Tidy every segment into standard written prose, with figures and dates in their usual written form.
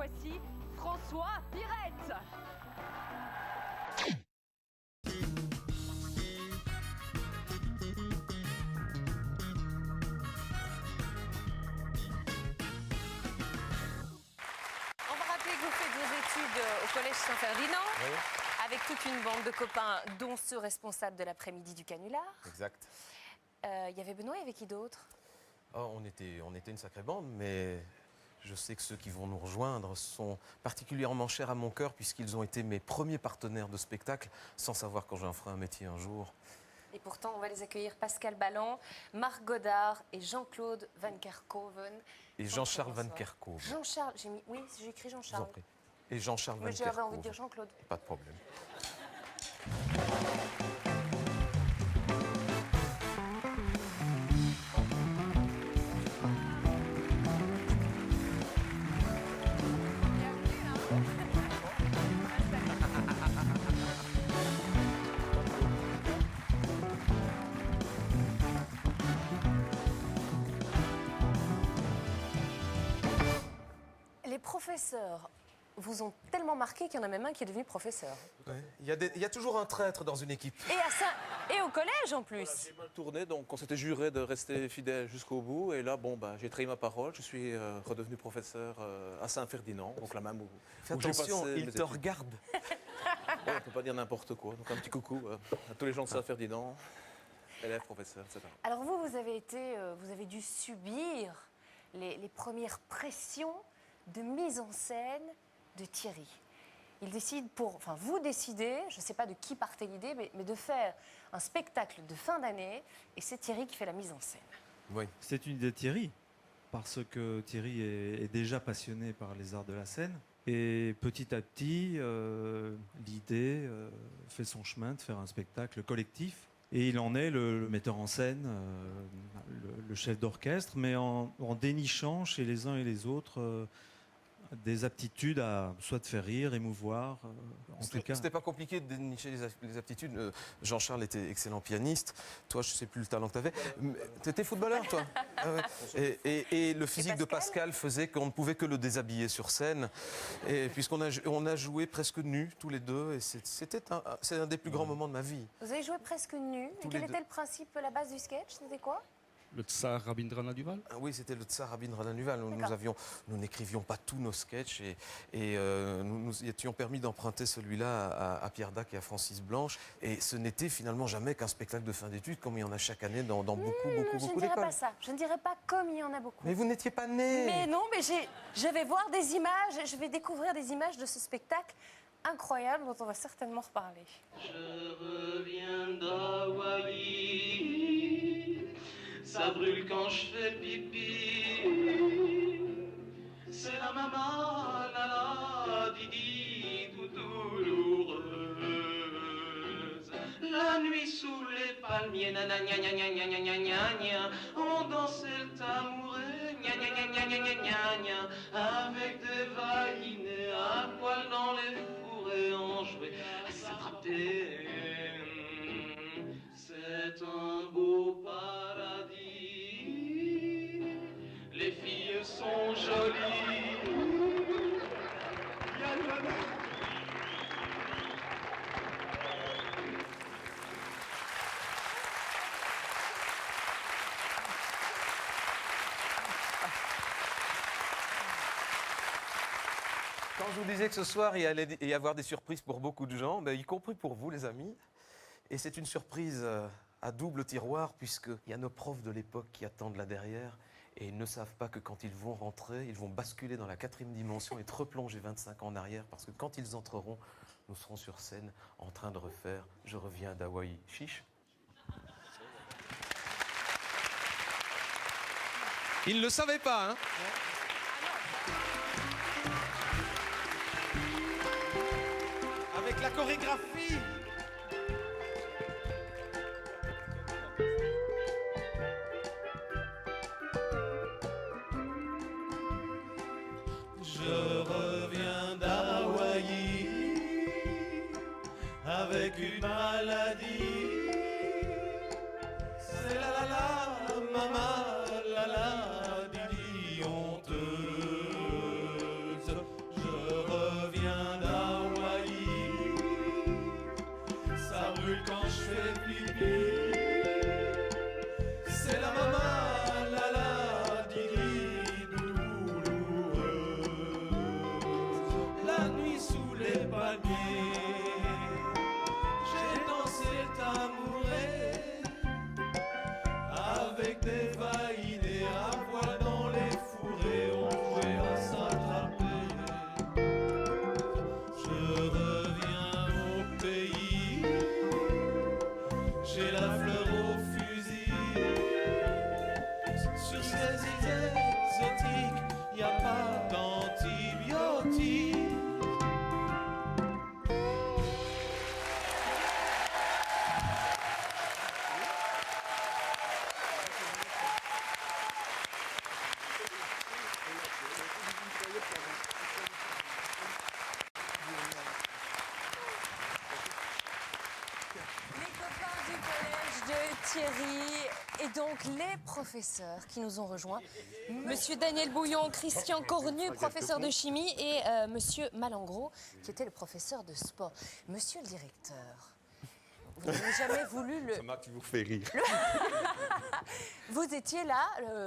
voici François Pirette. On va rappeler que vous faites vos études au Collège Saint-Ferdinand, Oui, avec toute une bande de copains, dont ceux responsables de l'après-midi du canular. exact. Il y avait Benoît, il y avait qui d'autre? Oh, on était une sacrée bande, mais je sais que ceux qui vont nous rejoindre sont particulièrement chers à mon cœur puisqu'ils ont été mes premiers partenaires de spectacle, sans savoir quand j'en ferai un métier un jour. Et pourtant, on va les accueillir Pascal Balland, Marc Godard et Jean-Claude Van Kerkhoven. Et Jean-Charles Van Bonsoir. Kerkhove. Jean-Charles, j'ai mis... Oui, j'ai écrit Je vous en Jean-Charles. prie. Et Jean-Charles Van Mais j'avais Kerkhove. envie de dire Jean-Claude. Pas de problème. Les professeurs vous ont tellement marqué qu'il y en a même un qui est devenu professeur. Ouais. Il y a toujours un traître dans une équipe. Et à ça, et au collège en plus. J'ai mal tourné, donc on s'était juré de rester fidèle jusqu'au bout. Et là, j'ai trahi ma parole. Je suis redevenu professeur à Saint-Ferdinand, donc là même où Fais où j'ai attention, passé il mes te études. regarde. Ouais, on peut pas dire n'importe quoi. Donc un petit coucou à tous les gens de Saint-Ferdinand, élèves, professeurs, etc. Alors vous avez dû subir les premières pressions de mise en scène de Thierry. Vous décidez, je ne sais pas de qui partait l'idée, mais de faire un spectacle de fin d'année, et c'est Thierry qui fait la mise en scène. Oui. C'est une idée de Thierry, parce que Thierry est déjà passionné par les arts de la scène. Et petit à petit, l'idée fait son chemin de faire un spectacle collectif. Et il en est le metteur en scène, le chef d'orchestre, mais en dénichant chez les uns et les autres des aptitudes à soit de faire rire, émouvoir, en tout cas. C'était pas compliqué de dénicher les aptitudes. Jean-Charles était excellent pianiste. Toi, je sais plus le talent que tu avais. Tu étais footballeur, toi. Ah ouais. Et le physique de Pascal faisait qu'on ne pouvait que le déshabiller sur scène. Et puisqu'on a joué presque nus, tous les deux. Et c'est un des plus grands moments de ma vie. Vous avez joué presque nu. Et quel était le principe, la base du sketch? C'était quoi? Le Tsar Rabindranath Duval. Ah oui, c'était le Tsar Rabindranath Duval. Nous n'écrivions pas tous nos sketchs et nous étions permis d'emprunter celui-là à Pierre Dac et à Francis Blanche. Et ce n'était finalement jamais qu'un spectacle de fin d'études, comme il y en a chaque année dans beaucoup Je ne dirais d'écoles. pas ça. Je ne dirais pas comme il y en a beaucoup. Mais vous n'étiez pas né. Mais non, mais je vais voir des images, je vais découvrir des images de ce spectacle incroyable dont on va certainement reparler. Je reviens d'Hawaï, ça brûle quand je fais pipi. C'est la maman, la didi, tout douloureuse. La nuit sous les palmiers, nana gna gna gna gna gna gna gna gna, on dansait le tamouret, gna gna gna gna gna gna gna gna, avec des vaguinés à poil dans les fourrés, on jouait à s'attraper. C'est un beau paradis, les filles sont jolies. Quand je vous disais que ce soir, il allait y avoir des surprises pour beaucoup de gens, y compris pour vous, les amis. Et c'est une surprise à double tiroir, puisqu'il y a nos profs de l'époque qui attendent là derrière. Et ils ne savent pas que quand ils vont rentrer, ils vont basculer dans la 4e dimension et te replonger 25 ans en arrière. Parce que quand ils entreront, nous serons sur scène en train de refaire « Je reviens d'Hawaï ». Chiche. Ils ne le savaient pas, hein? Avec la chorégraphie. Je reviens d'Hawaï avec une maladie. C'est la maman, la didi honteuse. Thierry. Et donc, les professeurs qui nous ont rejoints. Monsieur Daniel Bouillon, Christian Cornu, professeur de chimie, et Monsieur Malengros, qui était le professeur de sport. Monsieur le directeur, vous n'avez jamais voulu le... Ça m'a toujours fait rire. Vous étiez là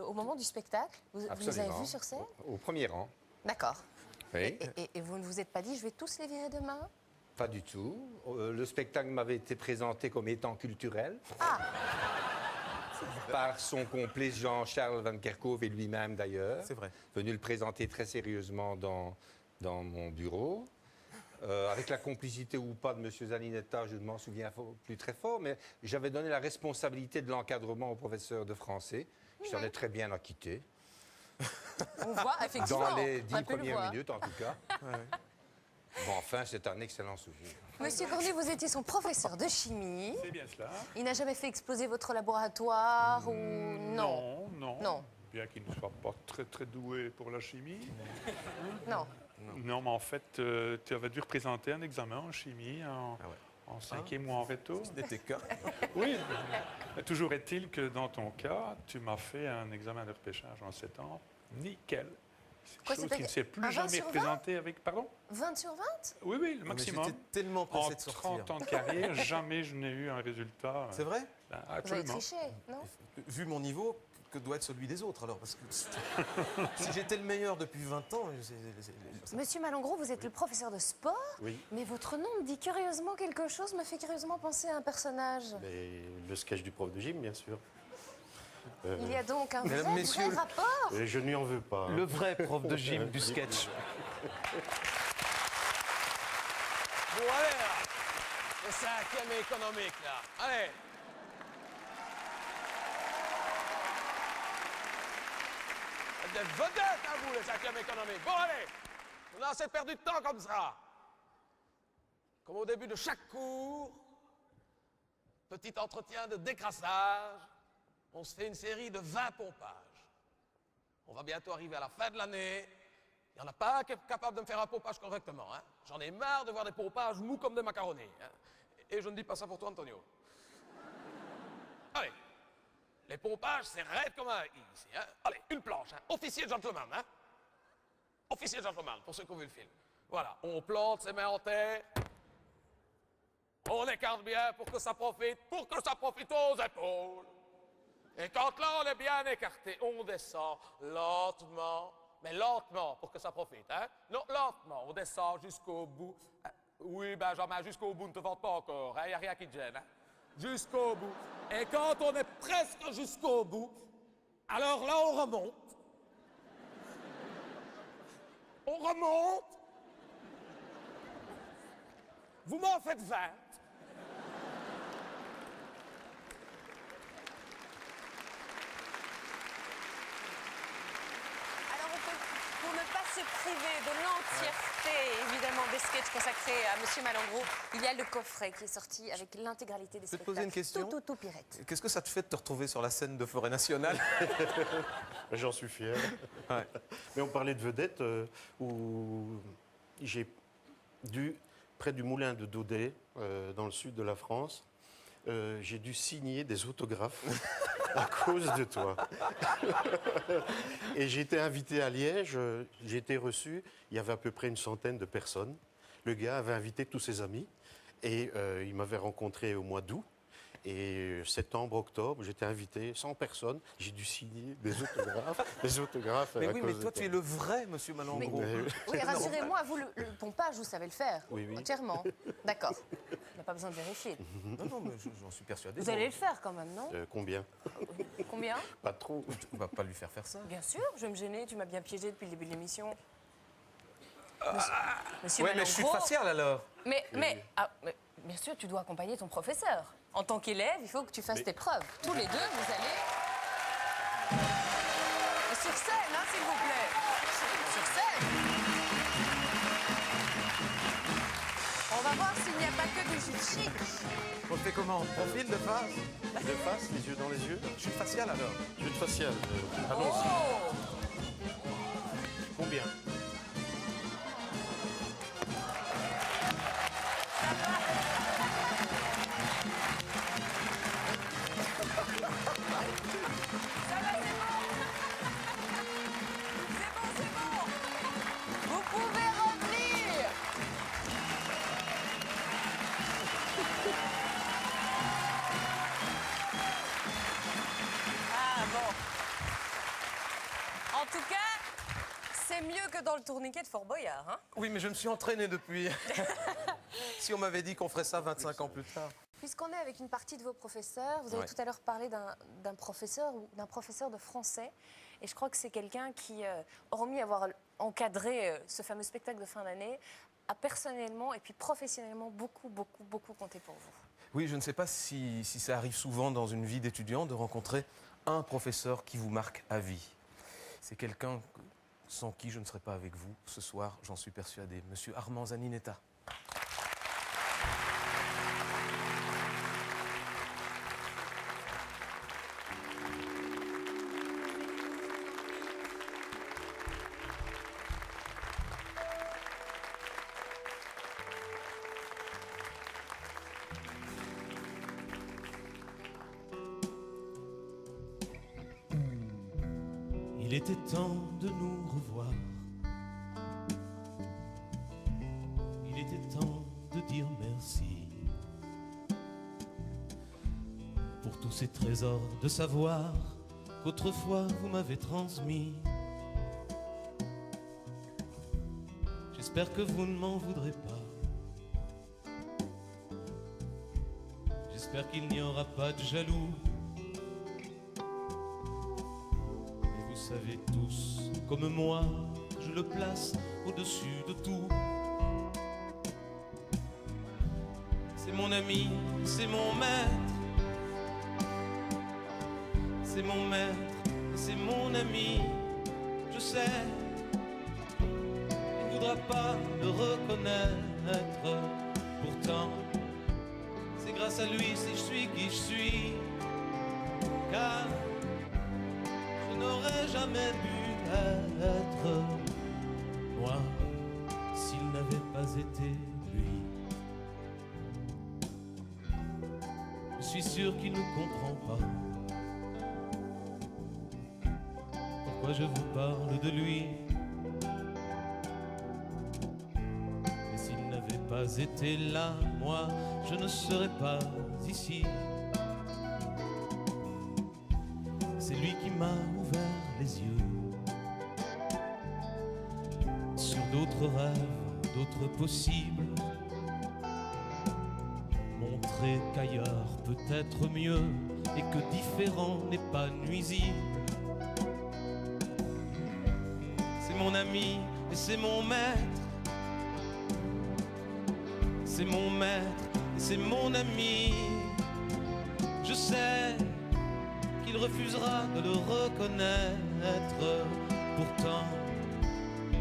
au moment du spectacle? Vous nous avez Absolument. vus sur scène? Au premier rang. D'accord. Oui. Et vous ne vous êtes pas dit, je vais tous les virer demain? Pas du tout. Le spectacle m'avait été présenté comme étant culturel. Par son complice Jean-Charles Van Kerkhove et lui-même d'ailleurs. C'est vrai. Venu le présenter très sérieusement dans mon bureau. Avec la complicité ou pas de M. Zaninetta, je ne m'en souviens plus très fort, mais j'avais donné la responsabilité de l'encadrement au professeur de français. Je s'en ai très bien acquitté. On voit, effectivement. Dans les on 10 peut le premières voir. minutes, en tout cas. Bon, enfin, c'est un excellent souvenir. Monsieur Cornu, vous étiez son professeur de chimie. C'est bien cela. Il n'a jamais fait exploser votre laboratoire ou... Non. Non. Non. Bien qu'il ne soit pas très très doué pour la chimie. Non. Non, mais en fait, tu avais dû représenter un examen en chimie en 5e ou en réto. Ce n'était qu'un. Oui. Mais toujours est-il que dans ton cas, tu m'as fait un examen de repêchage en 7 ans. Nickel. C'est Quoi, une chose c'était qui ne s'est un plus 20 jamais sur 20? représentée avec... Pardon? 20 sur 20? Oui, oui, le Mais maximum. j'étais tellement En pressé de sortir. 30 ans de carrière, jamais je n'ai eu un résultat. C'est vrai? Ben, Vous avez absolument. triché, non? Vu mon niveau, que doit être celui des autres alors? Parce que si j'étais le meilleur depuis 20 ans, Monsieur Malengros, vous êtes le professeur de sport, Oui, mais votre nom me dit curieusement quelque chose, me fait curieusement penser à un personnage. mais le sketch du prof de gym, bien sûr. Il y a donc un Mesdames, vrai messieurs, rapport. Et je n'y en veux pas. hein. le vrai prof de gym du sketch. Bon, allez, là. Le 5e économique, là. Allez. Des vedettes à vous, le 5e économique. Bon, allez. On a assez perdu de temps comme ça. Comme au début de chaque cours, petit entretien de décrassage, on se fait une série de 20 pompages. On va bientôt arriver à la fin de l'année. Il n'y en a pas un qui est capable de me faire un pompage correctement. Hein. J'en ai marre de voir des pompages mous comme des macaronis. Hein. Et je ne dis pas ça pour toi, Antonio. Allez, les pompages, c'est raide comme un i ici. Hein. Allez, une planche. Hein. Officier gentleman. Hein. Officier gentleman, pour ceux qui ont vu le film. Voilà, on plante ses mains en terre. On écarte bien pour que ça profite aux épaules. Et quand là, on est bien écarté, on descend lentement, mais lentement pour que ça profite. Hein? Non, lentement, on descend jusqu'au bout. Oui, Benjamin, jusqu'au bout, ne te vante pas encore. Il n'y a rien qui te gêne. Hein? Jusqu'au bout. Et quand on est presque jusqu'au bout, alors là, on remonte. On remonte. Vous m'en faites 20. Alors, pour ne pas se priver de l'entièreté, évidemment, des sketchs consacrés à Monsieur Malengros, il y a le coffret qui est sorti avec l'intégralité des Je peux te spectacles. poser une question? Tout, Pirette. Qu'est-ce que ça te fait de te retrouver sur la scène de Forêt Nationale? J'en suis fier. Ouais. Mais on parlait de vedettes où j'ai dû, près du moulin de Daudet, dans le sud de la France, j'ai dû signer des autographes à cause de toi. Et j'ai été invité à Liège, j'ai été reçu, il y avait à peu près une centaine de personnes. Le gars avait invité tous ses amis et il m'avait rencontré au mois d'août. Et septembre, octobre, j'étais invité, 100 personnes, j'ai dû signer des autographes. Mais à oui, cause mais de toi, tu es le vrai Monsieur Malengros. Mais- Oui, rassurez-moi, vous, le pompage, vous savez le faire. Oui, oui. Entièrement. D'accord. Il n'y a pas besoin de vérifier. Non, non, mais j'en suis persuadé. Vous allez le faire quand même, non? Combien? Combien? Pas trop. On va pas lui faire ça. Bien sûr, je vais me gêner, tu m'as bien piégé depuis le début de l'émission. Monsieur Ouais, mais je suis Malengros, facial alors. mais, bien sûr, tu dois accompagner ton professeur. En tant qu'élève, il faut que tu fasses tes preuves. Tous les deux, vous allez... Sur scène, hein, s'il vous plaît. Sur scène. On va voir s'il n'y a pas que du chic. On fait comment? Profil de face? De face, les yeux dans les yeux. Je suis facial alors. Jeu de facial. Allons-y. Oh! Combien? encore le tourniquet de Fort Boyard, hein? Oui, mais je me suis entraîné depuis. Si on m'avait dit qu'on ferait ça 25 ans plus tard. Puisqu'on est avec une partie de vos professeurs, vous avez Ouais. tout à l'heure parlé d'un professeur ou d'un professeur de français. Et je crois que c'est quelqu'un qui, hormis avoir encadré ce fameux spectacle de fin d'année, a personnellement et puis professionnellement beaucoup compté pour vous. Oui, je ne sais pas si ça arrive souvent dans une vie d'étudiant de rencontrer un professeur qui vous marque à vie. C'est quelqu'un sans qui je ne serais pas avec vous ce soir, j'en suis persuadé. Monsieur Armand Zaninetta. Il était temps de nous revoir. Il était temps de dire merci pour tous ces trésors de savoir qu'autrefois vous m'avez transmis. J'espère que vous ne m'en voudrez pas. J'espère qu'il n'y aura pas de jaloux. Vous savez tous, comme moi, je le place au-dessus de tout. C'est mon ami, c'est mon maître. C'est mon maître, c'est mon ami. Je sais, il ne voudra pas le reconnaître. Pourtant, c'est grâce à lui si je suis qui je suis. Car n'aurais jamais pu être moi s'il n'avait pas été lui. Je suis sûr qu'il ne comprend pas pourquoi je vous parle de lui. Et s'il n'avait pas été là, moi je ne serais pas ici. C'est lui qui m'a ouvert les yeux sur d'autres rêves, d'autres possibles. Montrer qu'ailleurs peut être mieux et que différent n'est pas nuisible. C'est mon ami et c'est mon maître. C'est mon maître et c'est mon ami. Je sais qu'il refusera de le reconnaître. Pourtant,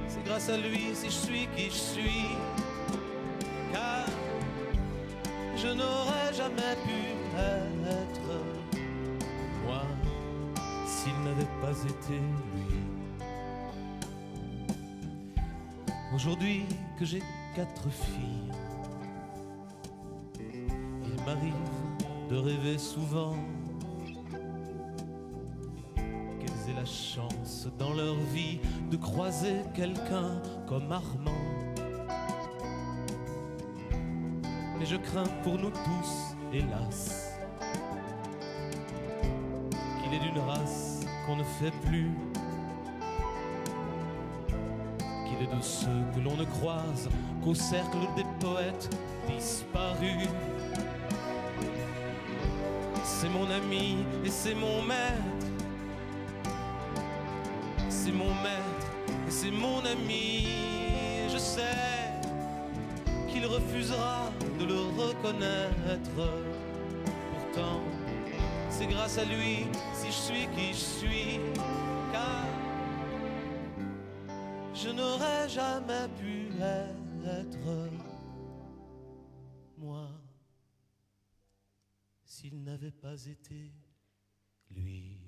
c'est grâce à lui si je suis qui je suis. Car je n'aurais jamais pu être moi s'il n'avait pas été lui. Aujourd'hui que j'ai 4 filles, il m'arrive de rêver souvent qu'elles aient la chance dans leur vie de croiser quelqu'un comme Armand. Mais je crains pour nous tous, hélas, qu'il est d'une race qu'on ne fait plus, qu'il est de ceux que l'on ne croise qu'au cercle des poètes disparus. C'est mon ami et c'est mon maître. C'est mon maître et c'est mon ami. Je sais qu'il refusera de le reconnaître. Pourtant, c'est grâce à lui si je suis qui je suis. Car je n'aurais jamais pu être moi s'il n'avait pas été lui.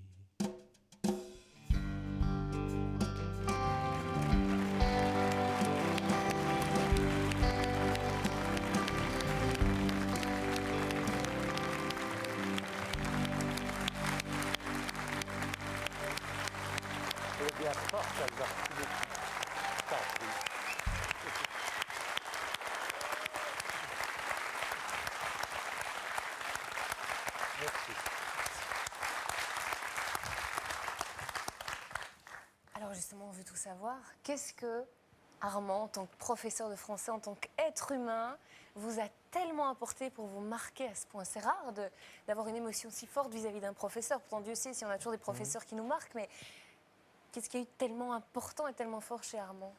savoir qu'est-ce que Armand, en tant que professeur de français, en tant qu'être humain, vous a tellement apporté pour vous marquer à ce point. C'est rare d'avoir une émotion si forte vis-à-vis d'un professeur. Pourtant, Dieu sait si on a toujours des professeurs qui nous marquent, mais qu'est-ce qui a eu tellement important et tellement fort chez Armand?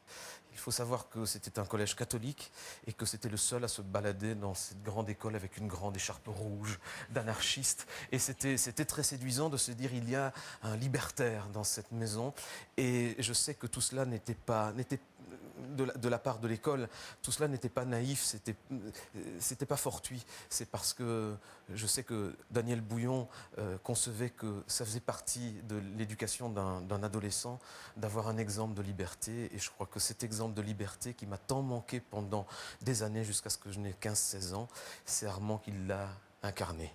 Il faut savoir que c'était un collège catholique et que c'était le seul à se balader dans cette grande école avec une grande écharpe rouge d'anarchiste. Et c'était très séduisant de se dire il y a un libertaire dans cette maison. Et je sais que tout cela n'était de la part de l'école, tout cela n'était pas naïf, c'était pas fortuit. C'est parce que je sais que Daniel Bouillon concevait que ça faisait partie de l'éducation d'un adolescent d'avoir un exemple de liberté. Et je crois que cet exemple de liberté qui m'a tant manqué pendant des années jusqu'à ce que je n'ai 15-16 ans, c'est Armand qui l'a incarné.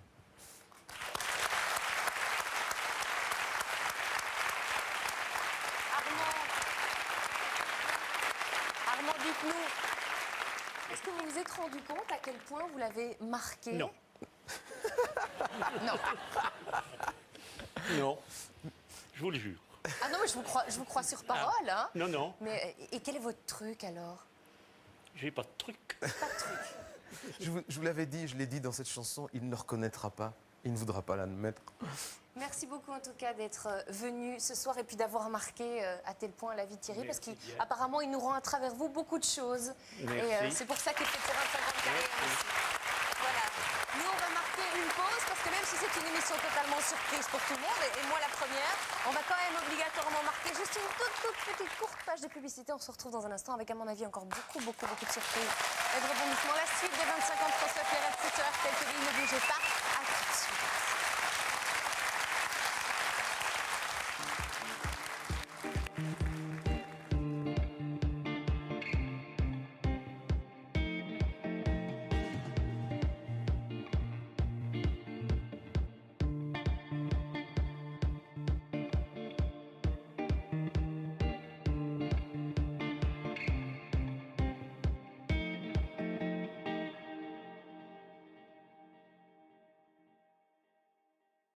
Armand, dites-nous, est-ce que vous vous êtes rendu compte à quel point vous l'avez marqué? Non. Non. Non. Je vous le jure. Ah non, mais je vous crois sur parole, hein. Non, non. Mais, et quel est votre truc, alors? J'ai pas de truc. Pas de truc. Je vous l'avais dit, je l'ai dit dans cette chanson, il ne le reconnaîtra pas, il ne voudra pas l'admettre. Merci beaucoup en tout cas d'être venu ce soir et puis d'avoir marqué à tel point la vie de Thierry, parce qu'apparemment il nous rend à travers vous beaucoup de choses. Merci. Et c'est pour ça qu'il fait ses 25 ans de carrière aussi. Voilà. Nous on va marquer une pause parce que même si c'est une émission totalement surprise pour tout le monde, et moi la première, on va quand même obligatoirement marquer juste une toute petite courte page de publicité. On se retrouve dans un instant avec à mon avis encore beaucoup de surprises et de rebondissements. La suite des 25 ans de François Clair, 7h, quelques lignes, ne bougez pas.